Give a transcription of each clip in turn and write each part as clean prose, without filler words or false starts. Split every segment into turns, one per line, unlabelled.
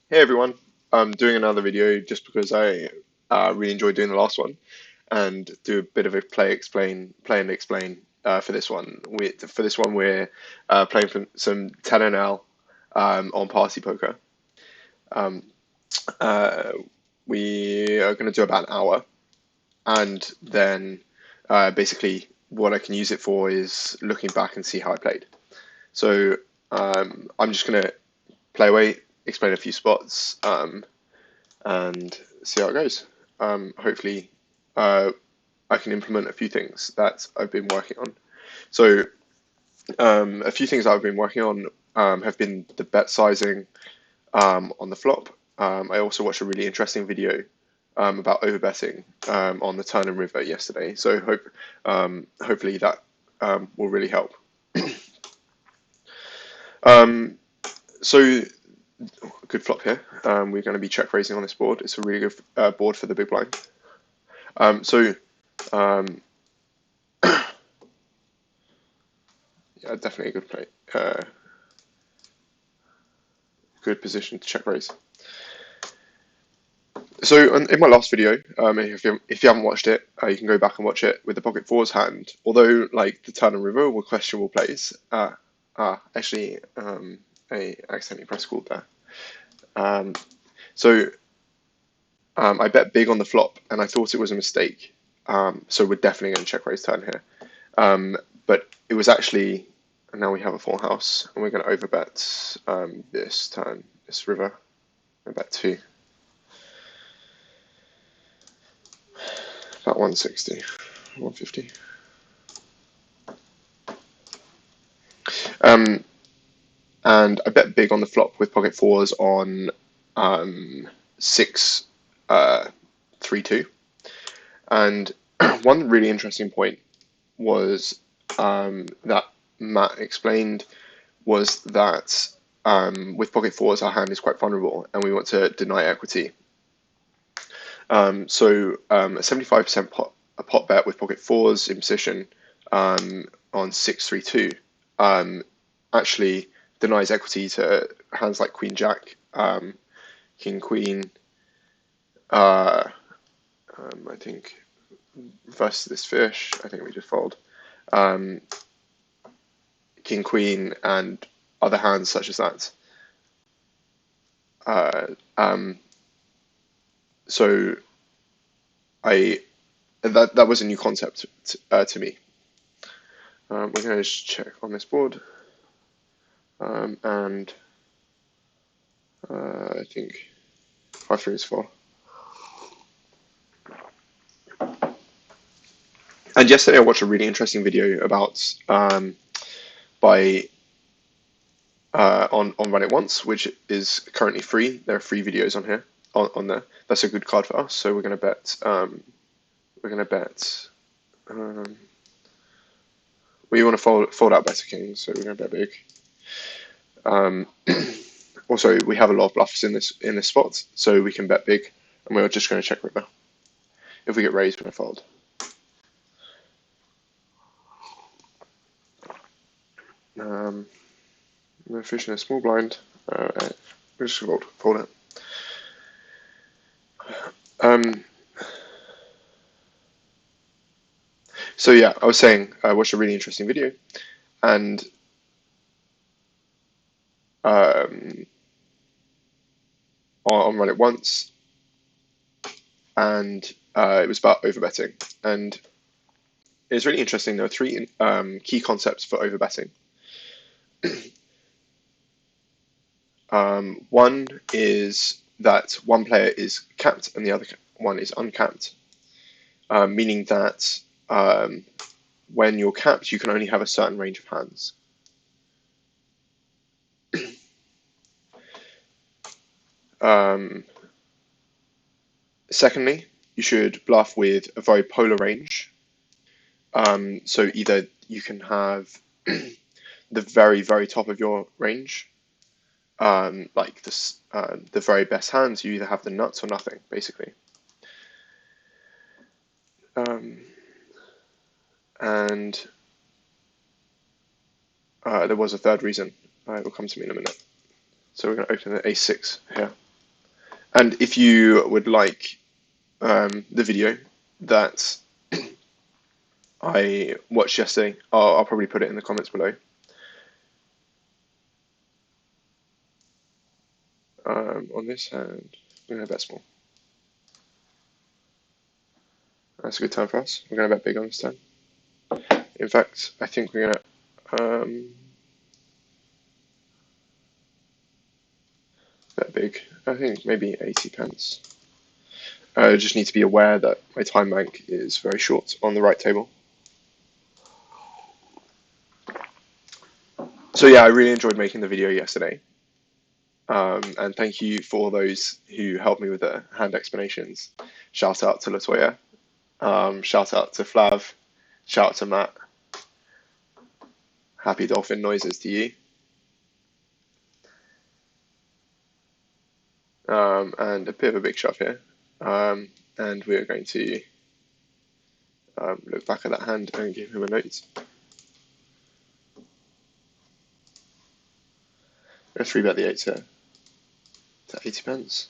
Hey everyone, I'm doing another video just because I really enjoyed doing the last one and do a bit of a play and explain for this one. For this one, we're playing from some 10NL on Party Poker. Um, uh, we are going to do about an hour, and then basically what I can use it for is looking back and see how I played. So I'm just going to play away, explain a few spots. And see how it goes. Hopefully, uh, I can implement a few things that I've been working on. So, a few things I've been working on have been the bet sizing on the flop. I also watched a really interesting video about overbetting on the Turner River yesterday. So, hopefully that will really help. Um, so, good flop here. We're going to be check raising on this board. It's a really good board for the big blind. So um, yeah, definitely a good play. Good position to check raise. So in my last video, if you haven't watched it, you can go back and watch it with the pocket fours hand. Although like the turn and river were questionable plays. Actually, I accidentally pressed called there. Um, so I bet big on the flop, and I thought it was a mistake. So we're definitely going to check raise turn here. But it was actually, and now we have a full house, and we're going to overbet this turn, this river. I bet two, about 160, 150. Um, and I bet big on the flop with pocket fours on 6, 3, 2. And one really interesting point was that Matt explained was that with pocket fours, our hand is quite vulnerable and we want to deny equity. So a 75% a pot bet with pocket fours in position on 6-3-2 actually denies equity to hands like Queen Jack, King Queen. I think versus this fish, I think we just fold. King Queen and other hands such as that. So I that was a new concept to me. We're going to just check on this board, and I think 5-3 is 4. And yesterday I watched a really interesting video about by on Run It Once, which is currently free. There are free videos on here on there. That's a good card for us. So we're going to bet. We're going to bet. We want to fold out better kings, so we're going to bet big. Also, we have a lot of bluffs in this spot, so we can bet big, and we're just going to check river. If we get raised, we're going to fold. We're fishing a small blind. We're just going to fold it. So yeah, I was saying I watched a really interesting video, and on Run It Once, and it was about overbetting, and it was really interesting. There were three key concepts for overbetting. One is that one player is capped and the other one is uncapped, meaning that when you're capped, you can only have a certain range of hands. Secondly, you should bluff with a very polar range. So either you can have the very, very top of your range, like this, the very best hands, you either have the nuts or nothing, basically. And there was a third reason. It will come to me in a minute. So we're going to open the A6 here. And if you would like the video that I watched yesterday, I'll probably put it in the comments below. On this hand, we're going to bet small. That's a good time for us. We're going to bet big on this time. In fact, I think we're going to bet big. I think maybe 80 pence. I just need to be aware that my time bank is very short on the right table. So yeah, I really enjoyed making the video yesterday. And thank you for those who helped me with the hand explanations. Shout out to Latoya. Shout out to Flav. Shout out to Matt. Happy dolphin noises to you. And a bit of a big shove here. And we're going to look back at that hand and give him a note. A 3-bet the 8 to 80 pence.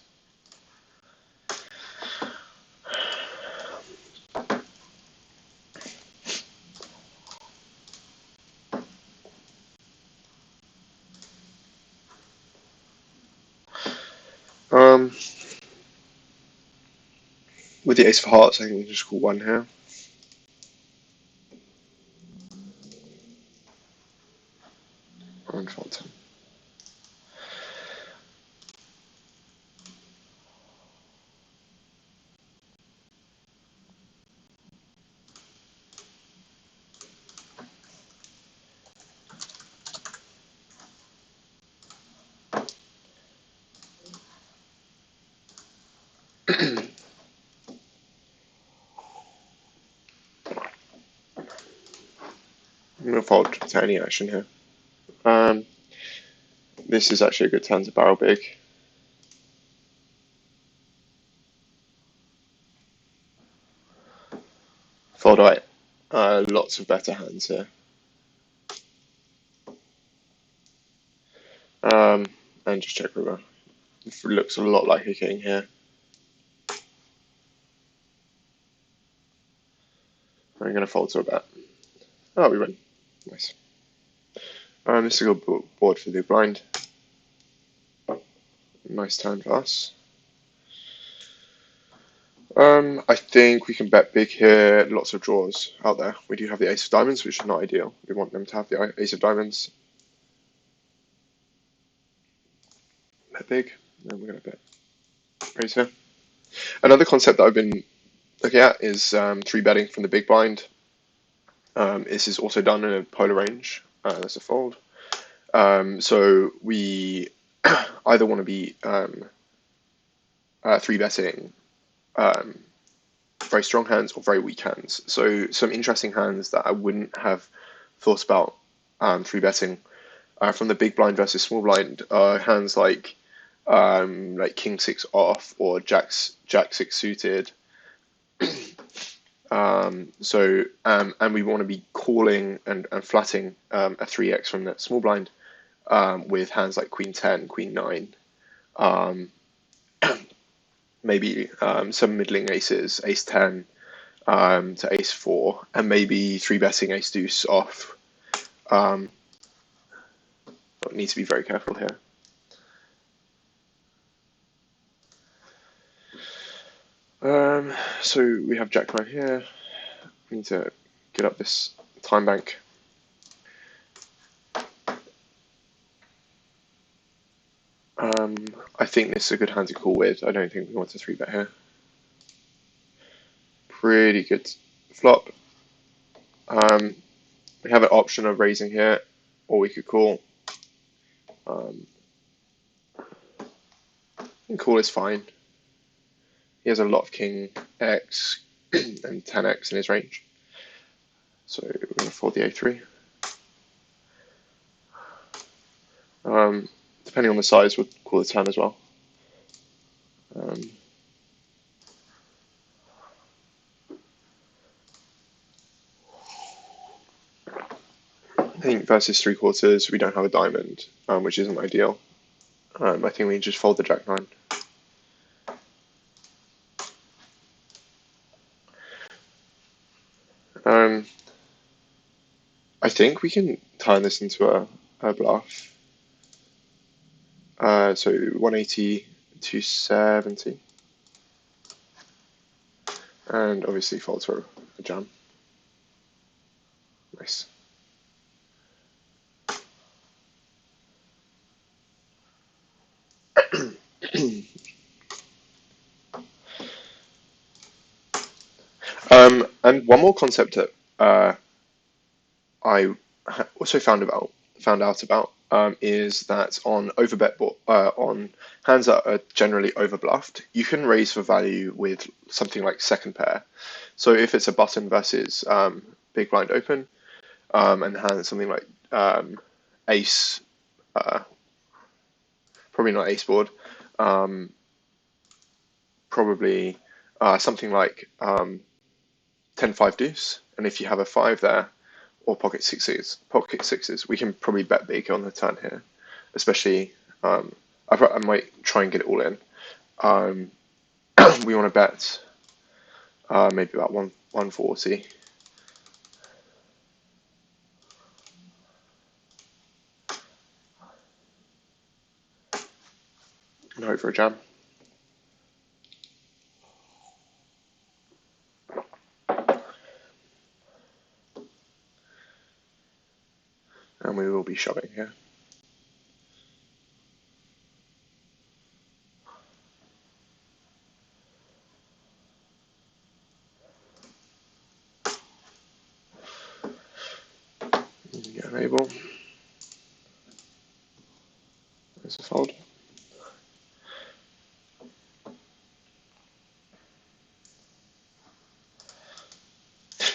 With the ace of hearts, I think we can just call one here. And fold 10. I'm going to fold to any action here. This is actually a good turn to barrel big. Fold right. Lots of better hands here. And just check river. It looks a lot like a king here. I'm going to fold to a bet. Oh, we win. Nice. This is a good board for the blind. Nice turn for us. I think we can bet big here. Lots of draws out there. We do have the ace of diamonds, which is not ideal. We want them to have the ace of diamonds. Bet big. And we're going to bet raise here. Another concept that I've been looking at is 3-betting from the big blind. This is also done in a polar range. There's a fold. So we either want to be 3-betting very strong hands or very weak hands. So some interesting hands that I wouldn't have thought about 3-betting from the big blind versus small blind are hands like King 6 off or Jack 6 suited. And we want to be calling and flatting a 3x from the small blind with hands like Queen 10, Queen 9, maybe some middling aces, Ace 10 to Ace 4, and maybe 3-betting Ace Deuce off. Need to be very careful here. So we have Jack 9 here. We need to get up this time bank. I think this is a good hand to call with. I don't think we want to 3-bet here. Pretty good flop. We have an option of raising here, or we could call. And call is fine. He has a lot of King X and 10x in his range. So we're going to fold the A3. Depending on the size, we'll call the 10 as well. I think versus 3/4, we don't have a diamond, which isn't ideal. I think we just fold the Jack 9. I think we can turn this into a bluff. So 180 to 70, and obviously fold for a jam. Nice. And one more concept that I also found out about is that on overbet on hands that are generally overbluffed, you can raise for value with something like second pair. So if it's a button versus big blind open, and hand something like ace, probably not ace board, probably something like 10-5 deuce, and if you have a 5 there, or pocket sixes, we can probably bet big on the turn here, especially I might try and get it all in. We want to bet maybe about 140. And hope for a jam. And we will be shoving here. Get an able. There's a fold.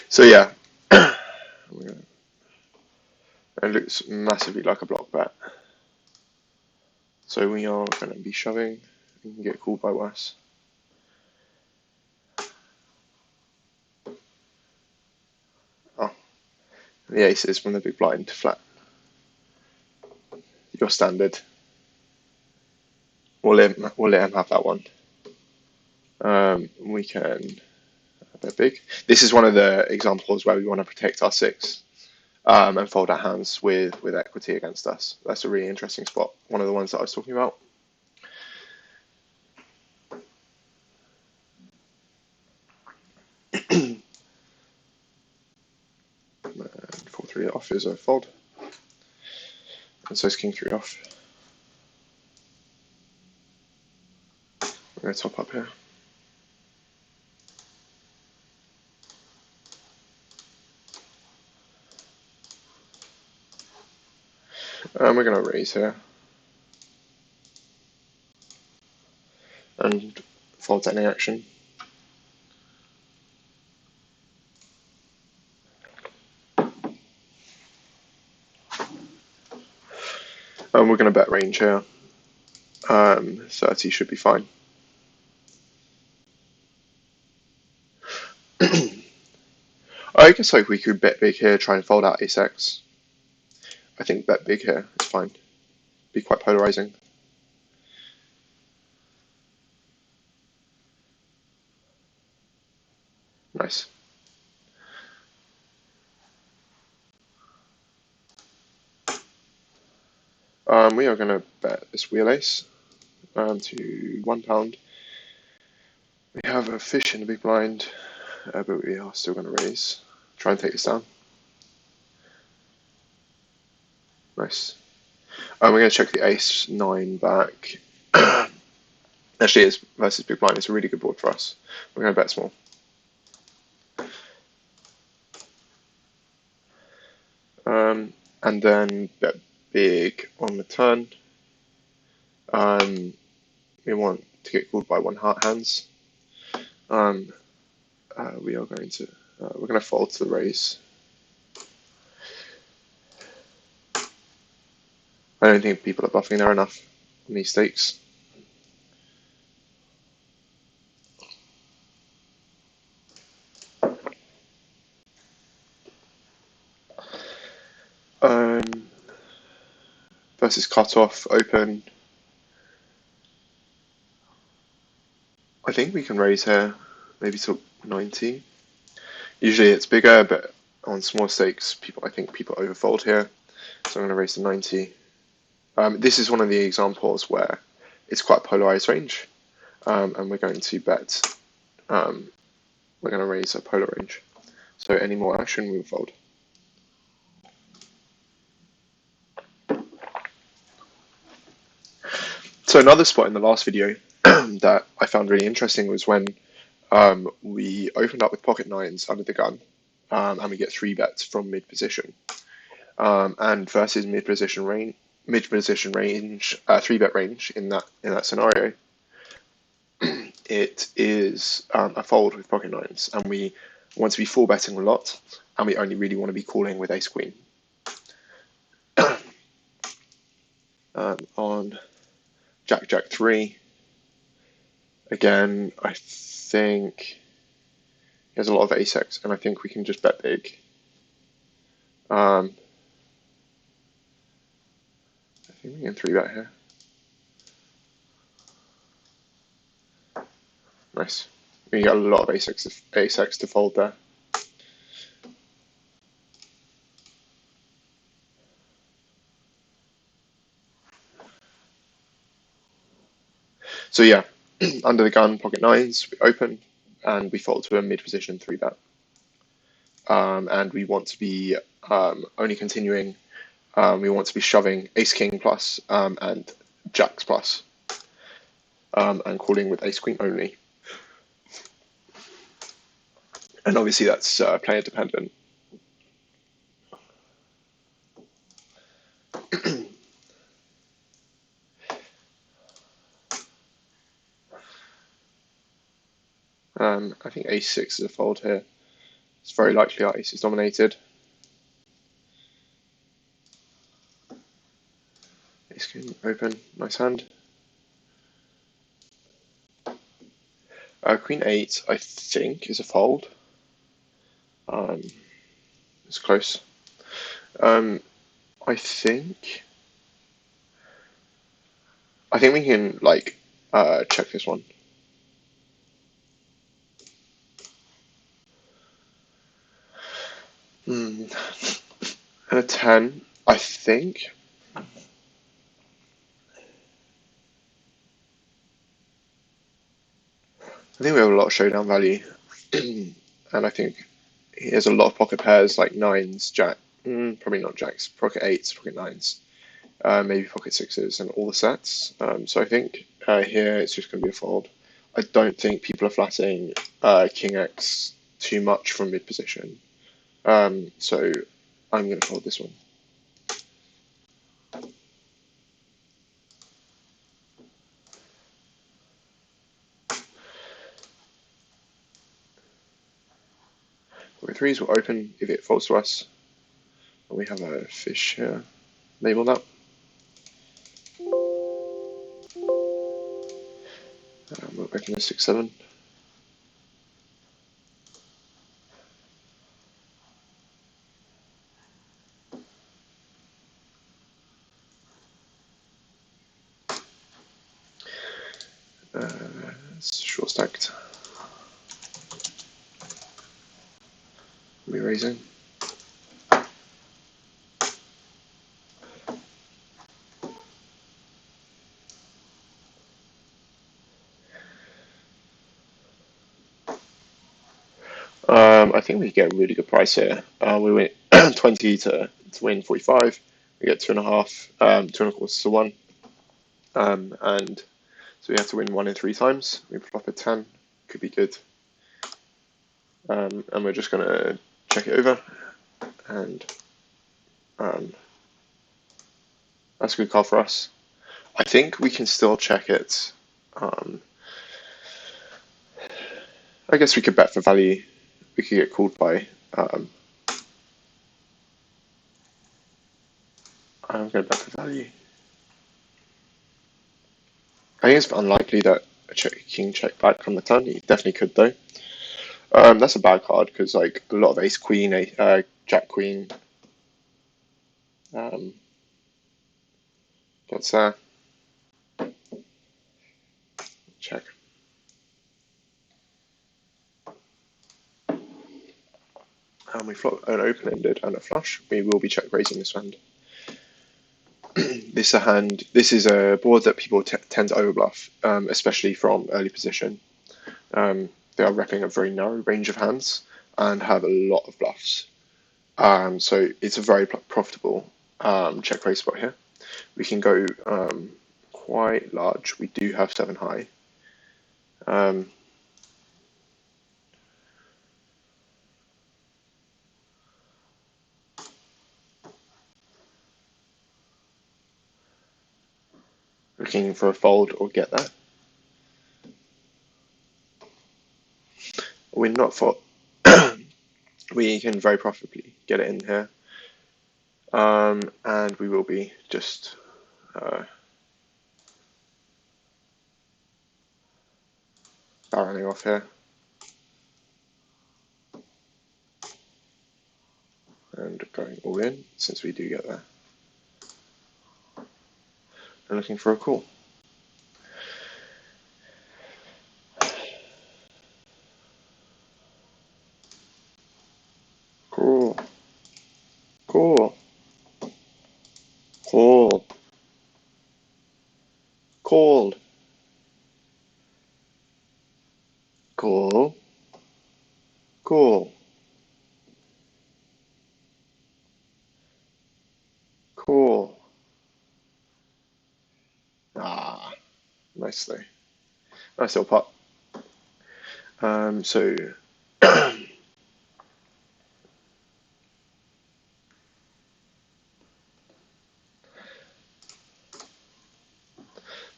So yeah, it looks massively like a block bet. So we are going to be shoving. We can get called by worse. Oh, the aces from the big blind flat. Your standard. We'll let him have that one. We can bet big. This is one of the examples where we want to protect our six and fold our hands with equity against us. That's a really interesting spot. One of the ones that I was talking about. And 4-3 off is a fold. And so is king 3 off. I'm going to top up here. And we're going to raise here. And fold any action. And we're going to bet range here. 30 should be fine. I guess like we could bet big here, try and fold out ace-x. I think bet big here is fine. Be quite polarizing. Nice. We are going to bet this wheel ace to £1. We have a fish in the big blind, but we are still going to raise. Try and take this down. Nice. We're going to check the ace 9 back. Actually, it's versus big blind. It's a really good board for us. We're going to bet small. And then bet big on the turn. We want to get called by one heart hands. We are going to we're going to fold to the raise. I don't think people are buffing there enough on these stakes. Versus cutoff open. I think we can raise here, maybe to 90. Usually it's bigger, but on small stakes, I think people overfold here, so I'm going to raise to 90. This is one of the examples where it's quite a polarized range, and we're going to bet. We're going to raise a polar range. So any more action, we will fold. So another spot in the last video that I found really interesting was when we opened up with pocket nines under the gun, and we get 3 bets from mid position, and versus mid position range, 3-bet range in that scenario, it is a fold with pocket nines, and we want to be 4-betting a lot, and we only really want to be calling with ace queen. On Jack Jack 3, again, I think he has a lot of ace-x, and I think we can just bet big. I think we can 3-bet here. Nice. We got a lot of ace-x to fold there. So yeah, under the gun, pocket nines, we open, and we fold to a mid position 3-bet. And we want to be only continuing. We want to be shoving ace king plus and jacks plus, and calling with ace queen only. And obviously that's player dependent. I think ace-6 is a fold here. It's very likely our ace is dominated. Ace king open, nice hand. Queen 8, I think, is a fold. It's close. I think we can like check this one. And a 10, I think. I think we have a lot of showdown value, and I think he has a lot of pocket pairs like nines, jack, probably not jacks, pocket 8s, pocket 9s, maybe pocket 6s, and all the sets. So I think here it's just going to be a fold. I don't think people are flatting king x too much from mid position, so I'm going to fold this one. Pocket 3s will open if it folds to us. And we have a fish here. Label that. We'll open a 6-7. It's short stacked. We'll be raising. I think we get a really good price here. We win 20 to win 45. We get 2.5, 2.25 to 1. And so we have to win 1 in 3 times. We flop a 10, could be good. And we're just going to check it over. And that's a good call for us. I think we can still check it. I guess we could bet for value. We could get called by. I'm going to bet for value. I think it's unlikely that a king check back from the turn. He definitely could though. That's a bad card because like a lot of ace queen, jack queen. That's check. and we flop an open-ended and a flush, we will be check raising this hand. This is a board that people tend to overbluff, especially from early position. They are repping a very narrow range of hands and have a lot of bluffs. So it's a very profitable check raise spot here. We can go quite large. We do have 7 high. Looking for a fold or get there. We're not for. We can very profitably get it in here. And we will be just barreling off here. And going all in, since we do get there. And looking for a call. Call. Call. Call. Called. Call. Call. Call. Ah, nicely. Nice little pot. So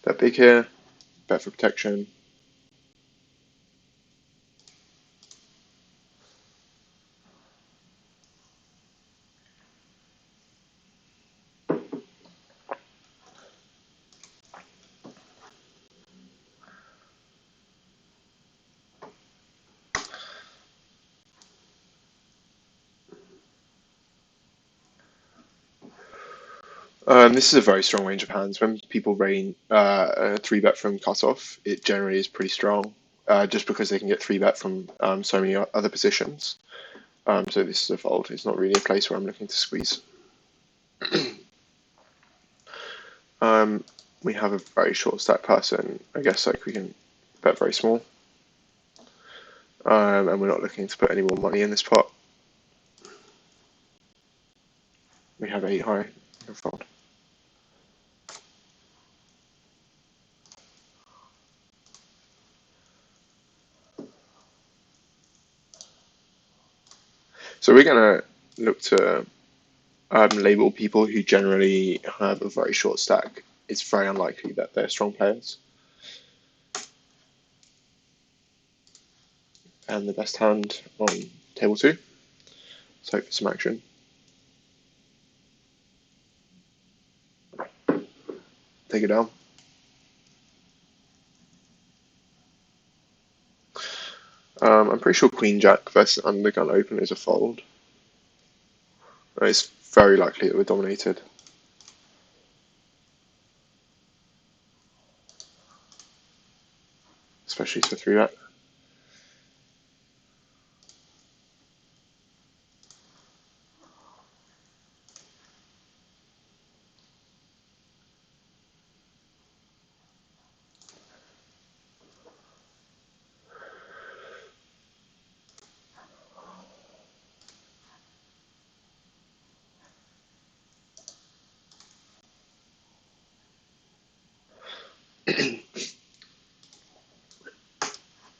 bet big here, bet for protection. This is a very strong range of hands. When people rain a 3-bet from cutoff, it generally is pretty strong, just because they can get 3-bet from so many other positions. So this is a fold. It's not really a place where I'm looking to squeeze. We have a very short stack person. I guess like we can bet very small, and we're not looking to put any more money in this pot. We have 8 high. Fold. So we're gonna look to label people who generally have a very short stack. It's very unlikely that they're strong players. And the best hand on table 2. Let's hope for some action. Take it down. I'm pretty sure Queen Jack versus Undergun Open is a fold. It's very likely that we're dominated. Especially for 3-bet.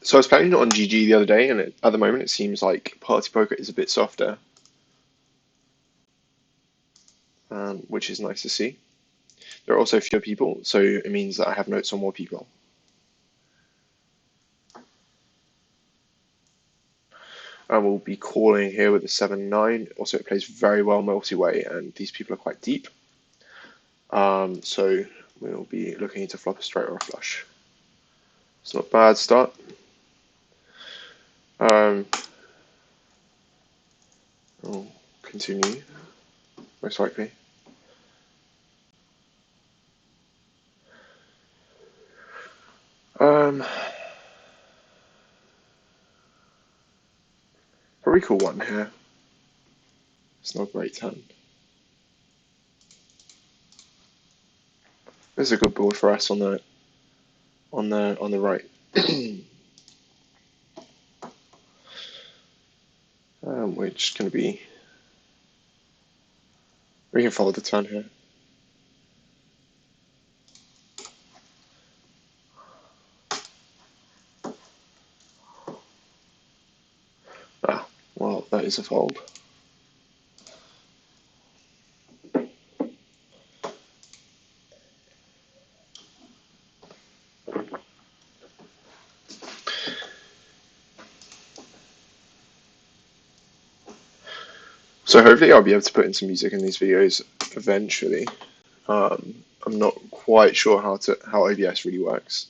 So I was playing on GG the other day, and at the moment it seems like Party Poker is a bit softer, which is nice to see. There are also fewer people, so it means that I have notes on more people. I will be calling here with a 7-9. Also, it plays very well multi-way, and these people are quite deep. So we'll be looking to flop a straight or a flush. It's not a bad start. I'll continue, most likely. Probably call 1 here. It's not a great turn. This is a good board for us on the right. Which can be, we can follow the turn here. Ah, well, that is a fold. So hopefully I'll be able to put in some music in these videos eventually. I'm not quite sure how OBS really works,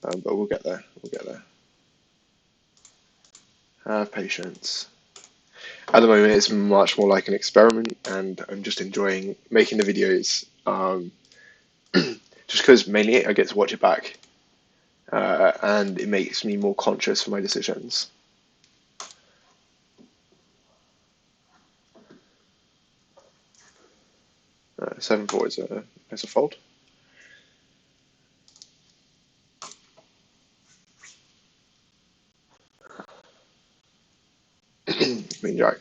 but we'll get there. We'll get there. Have patience. At the moment, it's much more like an experiment, and I'm just enjoying making the videos. Just because mainly I get to watch it back, and it makes me more conscious for my decisions. 7-4 is a fold. Queen Jack.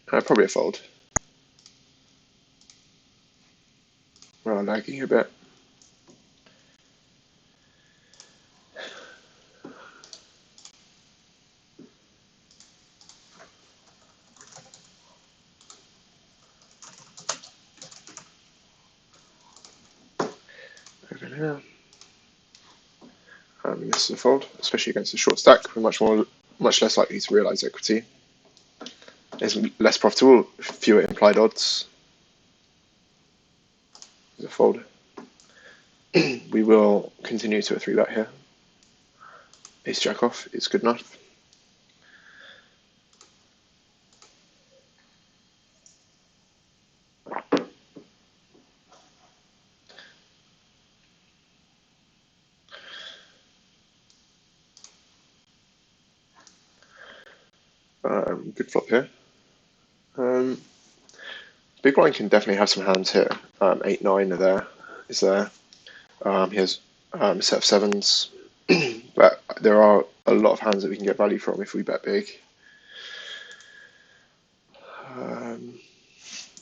Probably a fold. Well, lagging a bit. Over here. This is a fold, especially against a short stack. We're much less likely to realize equity. It's less profitable, fewer implied odds. It's a fold. We will continue to a 3-bet here. Ace Jack off is good enough. Good flop here. Big blind can definitely have some hands here. 8-9 is there. He has a set of sevens, but there are a lot of hands that we can get value from if we bet big.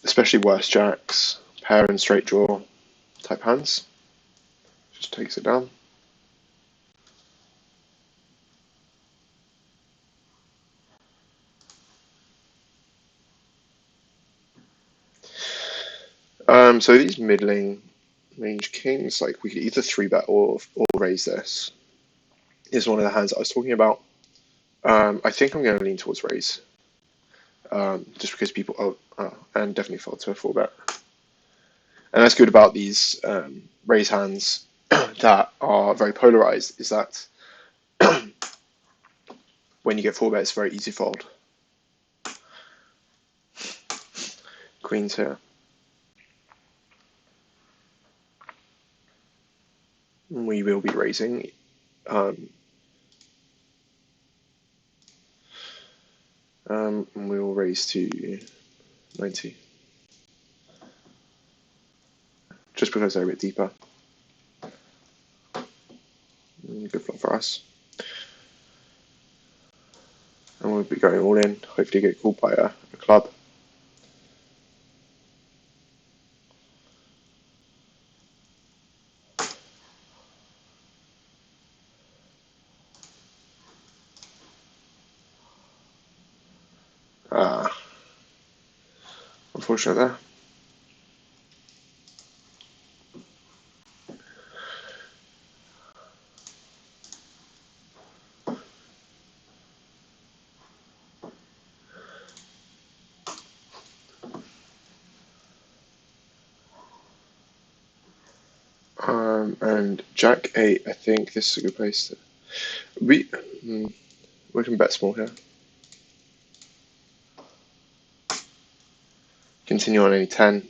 Especially worse jacks, pair and straight draw type hands. Just takes it down. So these middling range kings, like we could either 3-bet or raise this. Is one of the hands I was talking about. I think I'm going to lean towards raise, just because people and definitely fold to a 4-bet. And that's good about these raise hands that are very polarized is that when you get 4-bet, it's very easy fold. Queens here. We will be raising. We will raise to 90. Just because they're a bit deeper. Good flop for us. And we'll be going all in. Hopefully get called by a club. Unfortunate there. And Jack 8, I think this is a good place to. We can bet small here. Continue on any 10.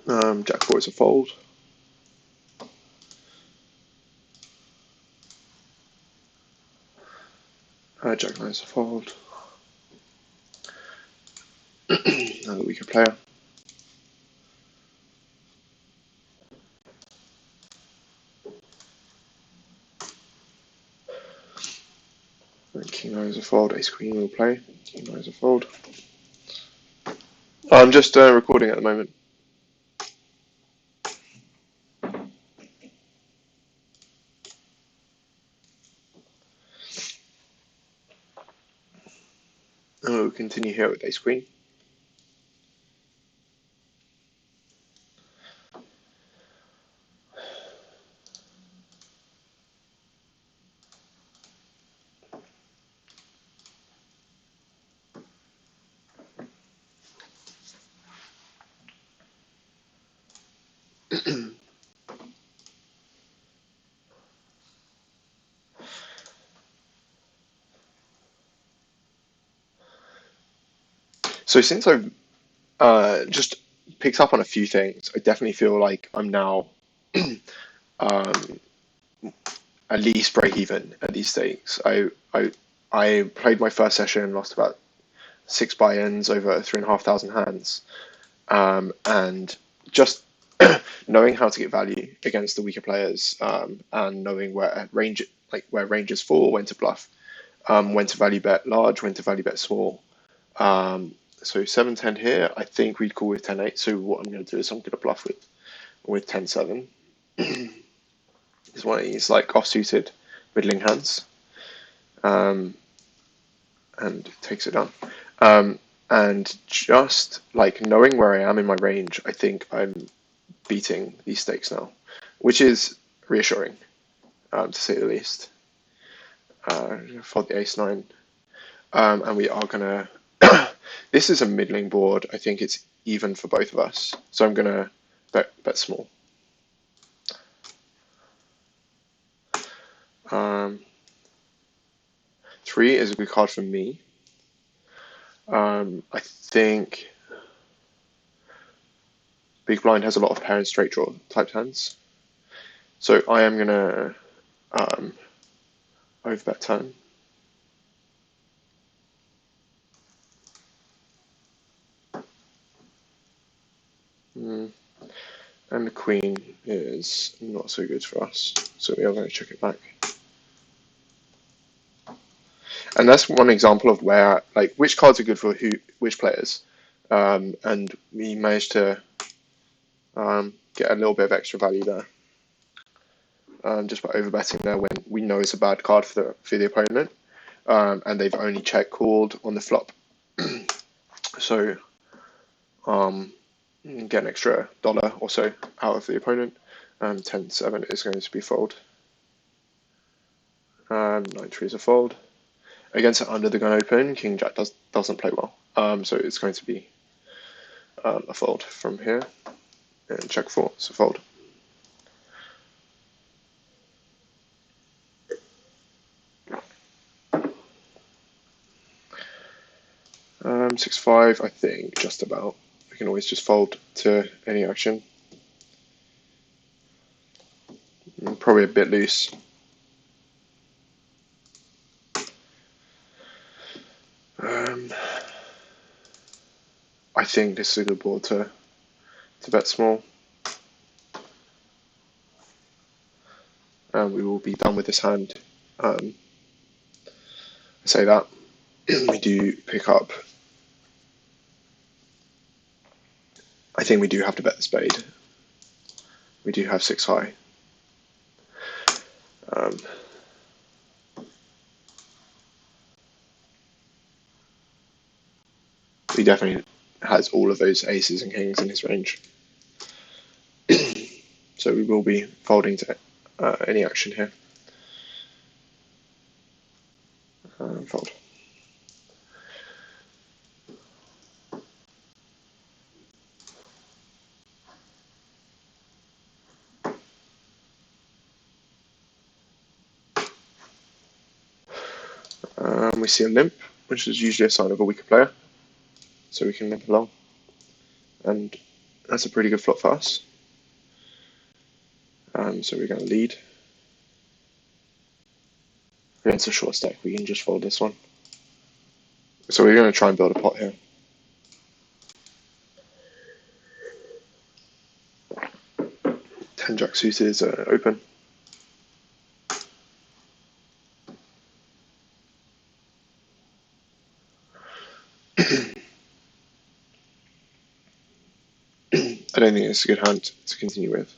Jack 4 is a fold. Jack 9 is a fold. Another weaker player. King 9 is a fold. Ace Queen will play. King 9 is a fold. I'm just recording at the moment. And we'll continue here with Ace Queen. So since I've just picked up on a few things, I definitely feel like I'm now um, at least break even at these stakes. I played my first session, lost about 6 buy-ins over 3,500 hands, and just knowing how to get value against the weaker players, and knowing where ranges fall, when to bluff, when to value bet large, when to value bet small. So 7-10 here, I think we'd call with 10-8. So what I'm going to do is I'm going to bluff with 10-7. It's one of these like off-suited middling hands, and takes it down. And just like knowing where I am in my range, I think I'm beating these stakes now, which is reassuring, to say the least. Fold the ace nine, and we are gonna. This is a middling board. I think it's even for both of us, so I'm gonna bet small. Three is a good card for me. I think Big Blind has a lot of pair and straight draw type hands, so I am gonna overbet turn. And the queen is not so good for us, so we are going to check it back. And that's one example of where, like, which cards are good for which players. And we managed to get a little bit of extra value there, just by overbetting there when we know it's a bad card for the opponent, and they've only check called on the flop. So get an extra $1 or so out of the opponent. 10-7 is going to be fold. 9-3 is a fold. Against an under the gun open, King Jack doesn't play well, so it's going to be a fold from here, and check 4, it's a fold. Um, 6-5, I think just about. We can always just fold to any action. Probably a bit loose. I think this is a good board to bet small. And we will be done with this hand. I say that. We do pick up. I think we do have to bet the spade. We do have 6 high. He definitely has all of those aces and kings in his range. So we will be folding to any action here. Fold. We see a limp, which is usually a sign of a weaker player, so we can limp along. And That's a pretty good flop for us. So we're going to lead. Against a short stack, we can just fold this one. So we're going to try and build a pot here. 10 jack suited is open. I don't think it's a good hand to continue with.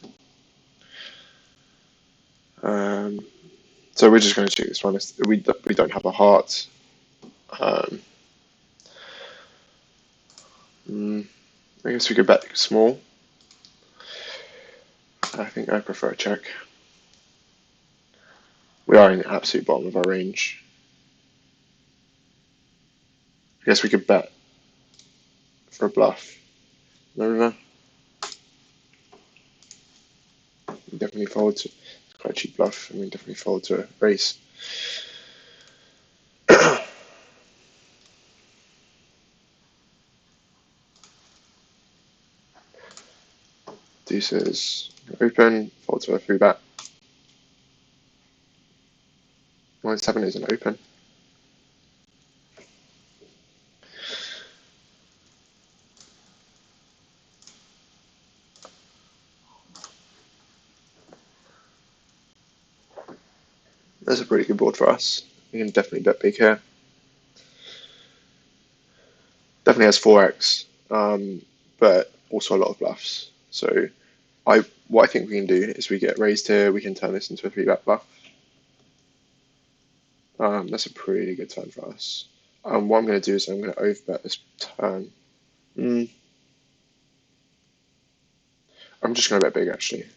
So we're just going to check this one. We don't have a heart. I guess we could bet small. I think I prefer a check. We are in the absolute bottom of our range. I guess we could bet for a bluff. No. Definitely fold to, it's quite a cheap bluff, and we definitely fold to a raise. Deuces open, fold to a 3-bet. 9-7 is an open. That's a pretty good board for us. We can definitely bet big here. Definitely has 4x, but also a lot of bluffs. So what I think we can do is we get raised here, we can turn this into a 3-bet bluff. That's a pretty good turn for us. What I'm going to do is I'm going to overbet this turn. I'm just going to bet big actually.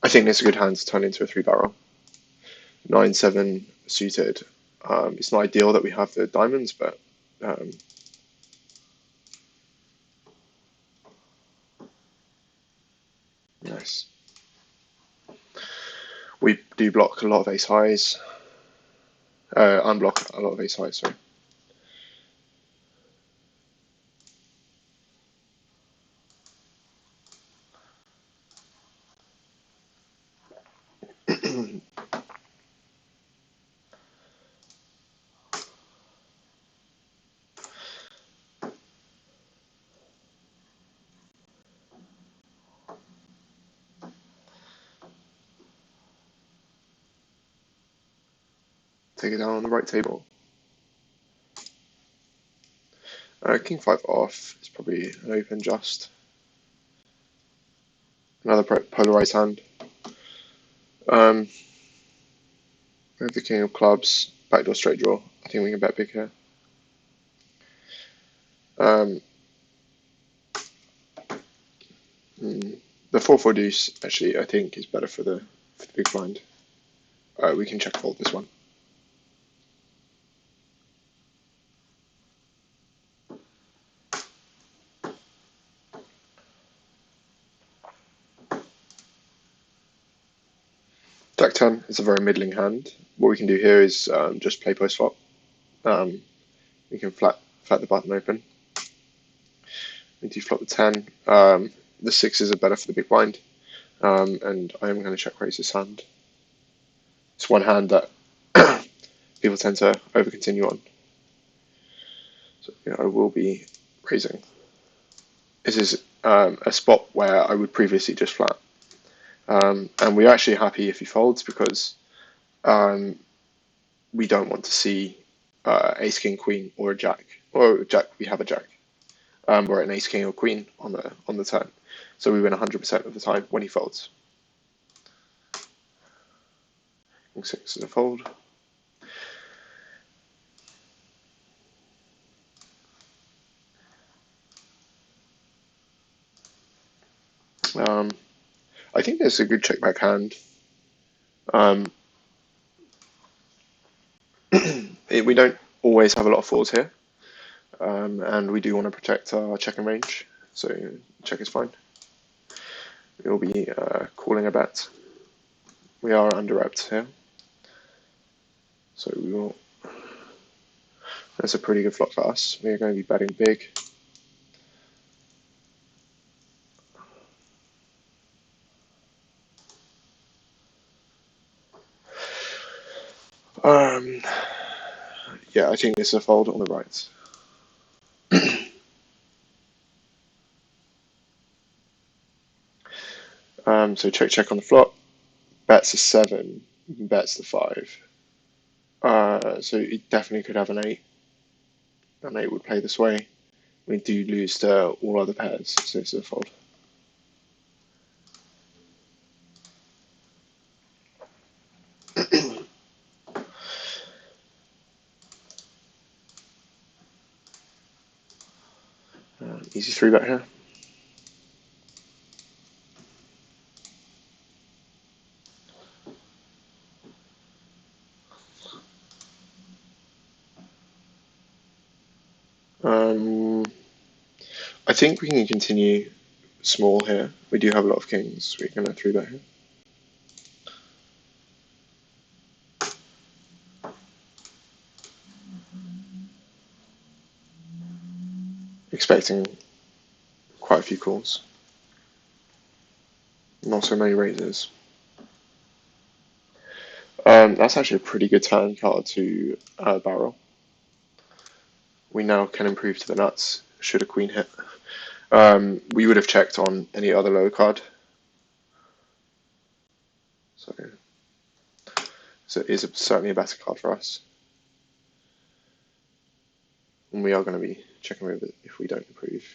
I think it's a good hand to turn into a 3-barrel. 9-7 suited. It's not ideal that we have the diamonds, but nice. We do block a lot of ace highs. Unblock a lot of ace highs, sorry. Take it down on the right table. King 5 off is probably an open just. Another polarized hand. We have the king of clubs, backdoor straight draw. I think we can bet big here. The 4-4 deuce actually I think is better for the big blind. We can check fold this one. Jack 10 is a very middling hand. What we can do here is just play post flop. We can flat the button open. We do flop the 10. The 6s are better for the big blind. And I am going to check raise this hand. It's one hand that people tend to over continue on. So yeah, I will be raising. This is a spot where I would previously just flat. And we're actually happy if he folds because we don't want to see ace, king, queen, or a jack. Or jack, we have a jack. Or an ace, king, or queen on the turn. So we win 100% of the time when he folds. King 6 is a fold. I think there's a good check back hand. We don't always have a lot of fours here, and we do want to protect our checking range, so check is fine. We'll be calling a bet. We are under repped here, so we will. That's a pretty good flop for us. We are going to be betting big. Yeah, I think this is a fold on the right. So check on the flop. Bets a 7, bets the 5. So it definitely could have an 8. An 8 would play this way. We do lose to all other pairs, so this is a fold. Easy 3-bet here. I think we can continue small here. We do have a lot of kings. We're going to 3-bet here. Expecting quite a few calls. Not so many raises. That's actually a pretty good turn card to barrel. We now can improve to the nuts should a queen hit. We would have checked on any other low card. So it is certainly a better card for us. And we are going to be checking with it if we don't improve.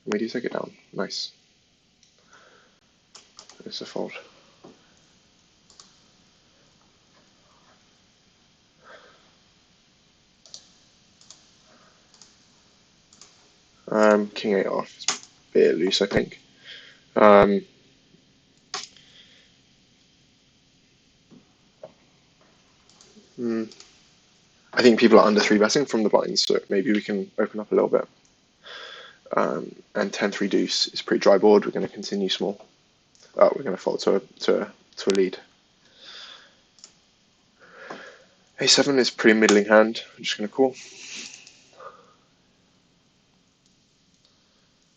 And we do take it down. Nice. It's a fold. King 8 off is a bit loose, I think. I think people are under 3-betting from the blinds, so maybe we can open up a little bit. And 10-3 deuce is pretty dry board. We're going to continue small. We're going to fold to a lead. A7 is pretty middling hand. I'm just going to call.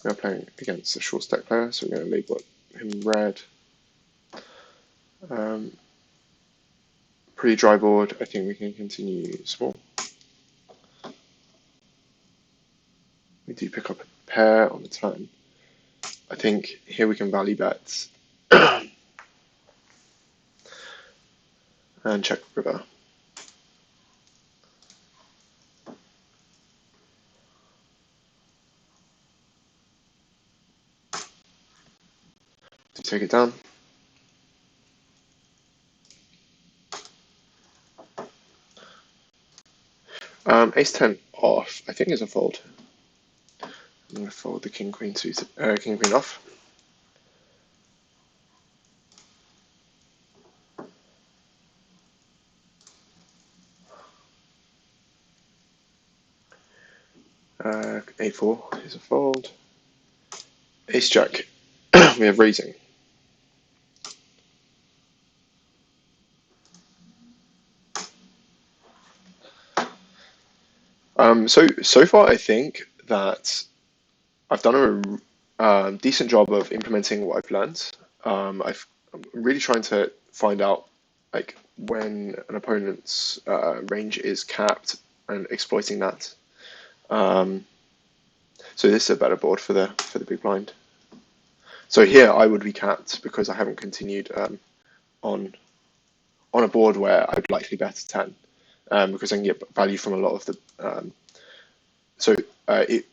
We are playing against a short stack player, so we're going to label him red. Pretty dry board. I think we can continue small. We do pick up a pair on the turn. I think here we can value bet and check river. To take it down. Ace-10 off, I think is a fold. I'm going to fold the king-queen suited, king-queen off. A4 is a fold. Ace-jack, we have raising. So far I think that I've done a decent job of implementing what I've learned. I'm really trying to find out like when an opponent's range is capped and exploiting that. So this is a better board for the big blind. So here I would be capped because I haven't continued on a board where I'd likely bet a 10 because I can get value from a lot of the.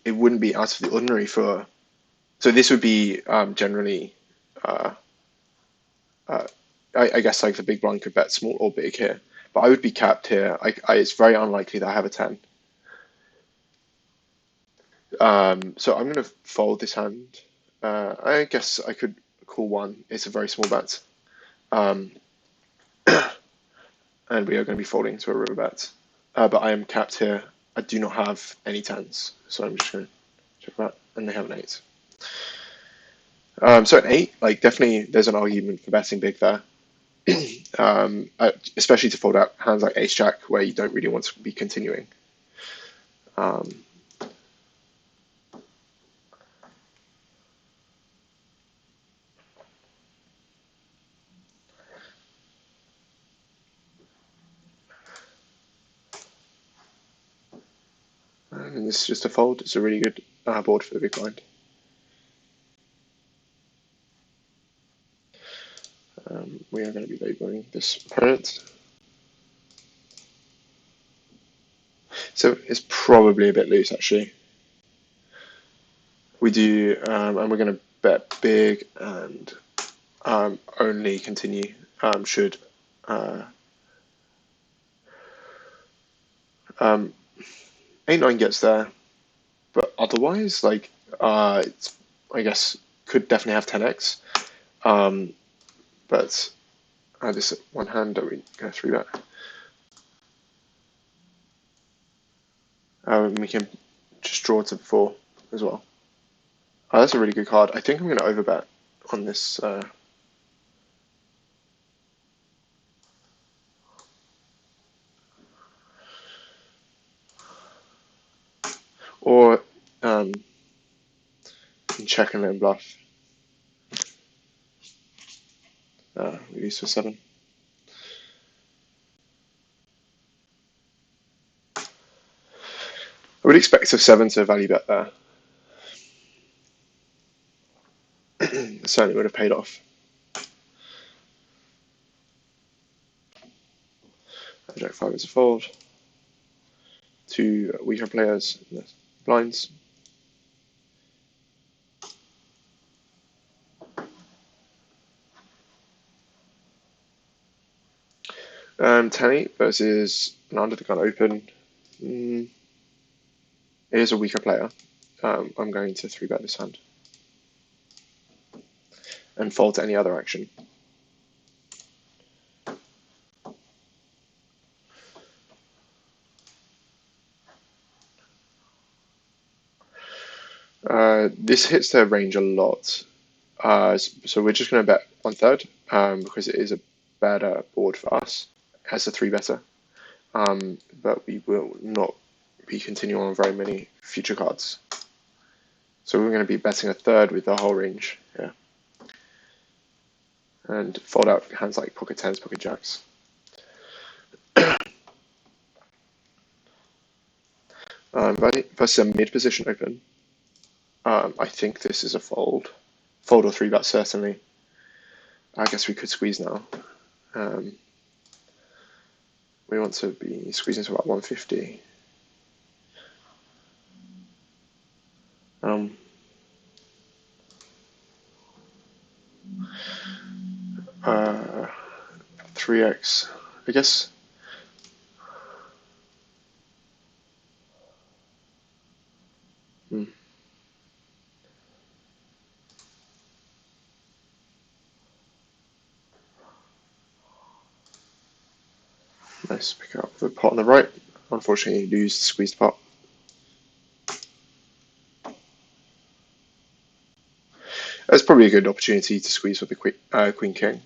It wouldn't be out of the ordinary for. So this would be generally. I guess like the big blind could bet small or big here, but I would be capped here. It's very unlikely that I have a 10. So I'm going to fold this hand. I guess I could call one. It's a very small bet. And we are going to be folding to a river bet. but I am capped here. I do not have any tens, so I'm just going to check that, and they have an 8. So an 8, like definitely there's an argument for betting big there, especially to fold out hands like Ace Jack where you don't really want to be continuing. Um, and this is just a fold. It's a really good board for the big blind. We are going to be labeling this opponent. So it's probably a bit loose actually. We do, and we're going to bet big and only continue should 8-9 gets there, but otherwise, like it's, I guess could definitely have 10x, but this one hand that we go through that. We can just draw to 4 as well. That's a really good card. I think I'm going to overbet on this. Or check and let him bluff. We use for 7. I would expect a 7 to value bet there. It certainly would have paid off. Jack 5 is a fold. 2 weaker players in the blinds. Tanny versus an under the gun open. It is a weaker player. I'm going to 3-bet this hand and fold to any other action. This hits their range a lot. So we're just going to bet 1/3 because it is a better board for us as a 3-better. But we will not be continuing on very many future cards. So we're going to be betting 1/3 with the whole range, yeah. And fold out hands like pocket 10s, pocket jacks. Versus a mid position open. I think this is a fold. Fold or 3-bet certainly. I guess we could squeeze now. We want to be squeezing to about 150. 3x, I guess. Nice, pick up the pot on the right. Unfortunately, you lose the squeezed pot. That's probably a good opportunity to squeeze with the Queen King.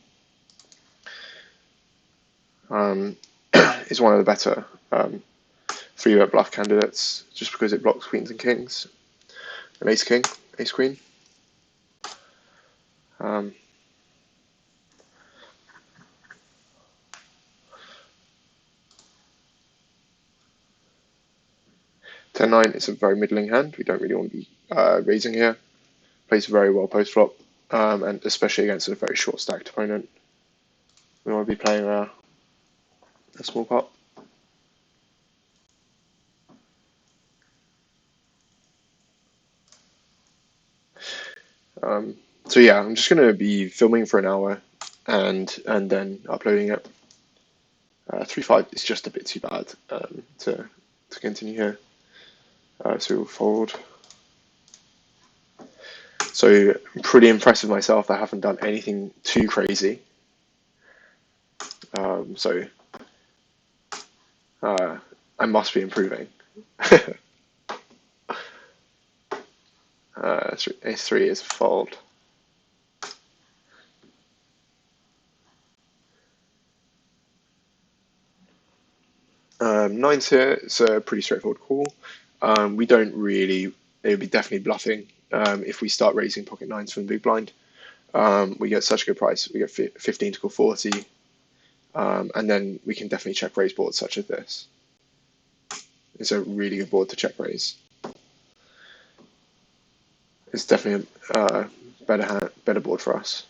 Is one of the better 3-bet bluff candidates just because it blocks queens and kings. An ace king, ace queen. 10-9 is a very middling hand. We don't really want to be raising here. Plays very well post flop, and especially against a very short stacked opponent. We want to be playing a small pot. So yeah, I'm just going to be filming for an hour and then uploading it. 3-5 is just a bit too bad to continue here. So we'll fold. So I'm pretty impressed with myself. I haven't done anything too crazy. I'm must be improving. Ace3 is a fold. Nines here, it's a pretty straightforward call. We don't really, it would be definitely bluffing if we start raising pocket nines from the big blind. We get such a good price. We get 15 to call 40, and then we can definitely check raise boards such as this. It's a really good board to check raise. It's definitely a better board for us.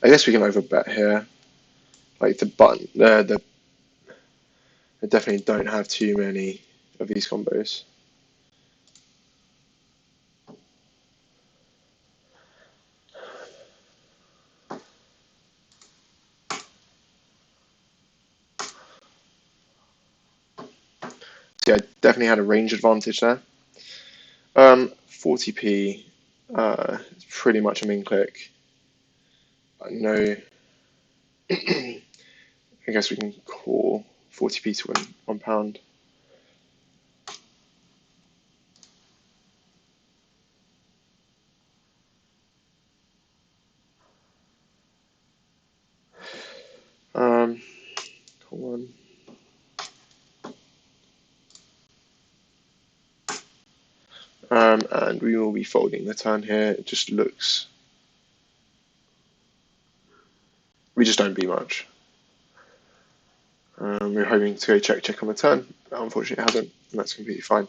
I guess we can overbet here. Like the button, I definitely don't have too many of these combos. So yeah, definitely had a range advantage there. 40p, it's pretty much a min click. No, I guess we can call 40p to win £1. Come on. And we will be folding the turn here. It just looks, we just don't beat much. We're hoping to go check on the turn, but unfortunately it hasn't, and that's completely fine.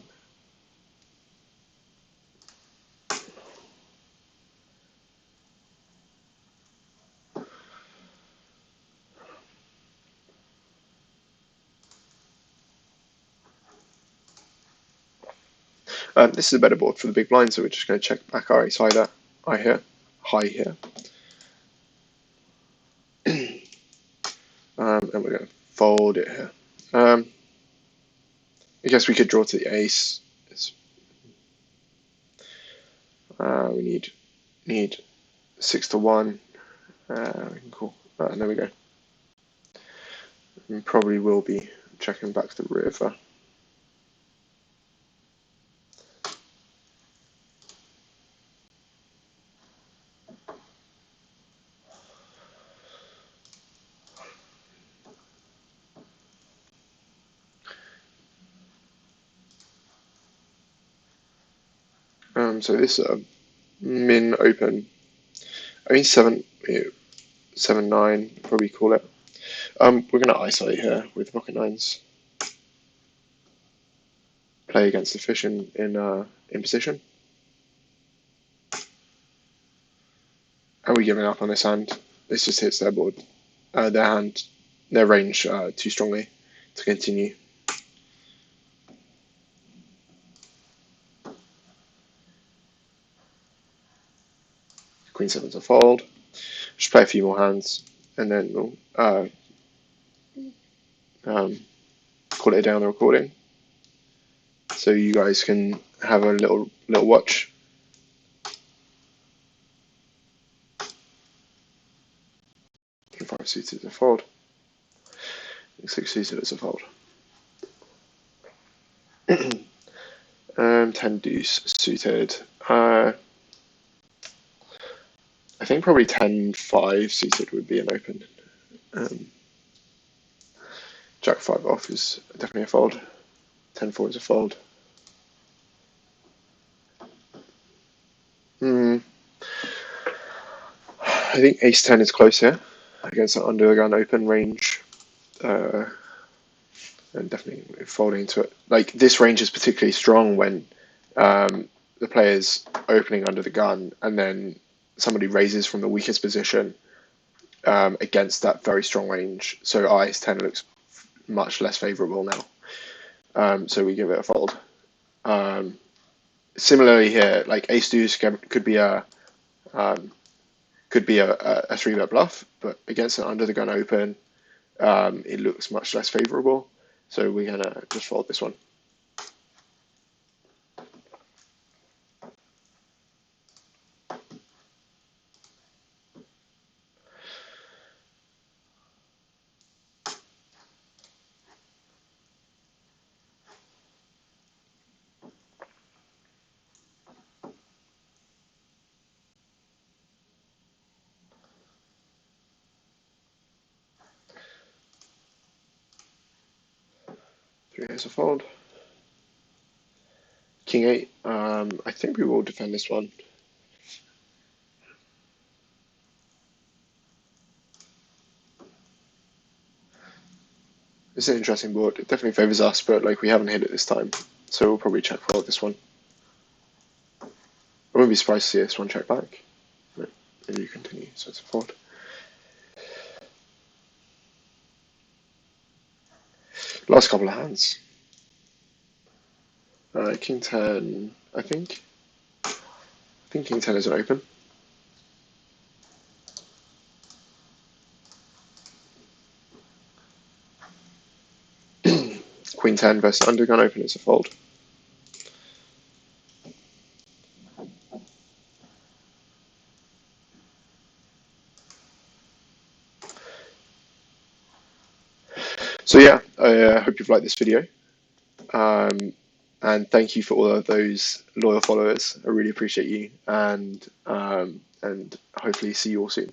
This is a better board for the big blind, so we're just going to check back our ace high here. And we're going to fold it here. I guess we could draw to the ace. We need 6 to 1. We can call. And there we go. We probably will be checking back the river. So this is a min open. I mean 7-9, probably call it. We're going to isolate here with pocket nines. Play against the fish in position. Are we giving up on this hand? This just hits their board, their range too strongly to continue. Queen 7's a fold. Just play a few more hands, and then we'll call it a day on the recording, so you guys can have a little watch. King 5 suited is a fold. King 6 suited is a fold. 10 deuce suited. I think probably 10-5 suited would be an open. Jack 5 off is definitely a fold. 10-4 is a fold. I think ace 10 is close here against an under the gun open range. And definitely folding into it. Like this range is particularly strong when the player's opening under the gun and then somebody raises from the weakest position against that very strong range. So our ace 10 looks much less favourable now. So we give it a fold. Similarly here, like ace deuce could be a could be a 3-bet bluff, but against an under the gun open, it looks much less favorable. So we're gonna just fold this one. Three is a fold. King 8. I think we will defend this one. It's an interesting board. It definitely favors us, but like we haven't hit it this time, so we'll probably check fold this one. I wouldn't be surprised to see this one check back. But maybe you continue, so it's a fold. Last couple of hands. King 10, I think. I think King 10 is an open. Queen 10 versus undergun open is a fold. So yeah, I hope you've liked this video. And thank you for all of those loyal followers. I really appreciate you, and hopefully see you all soon.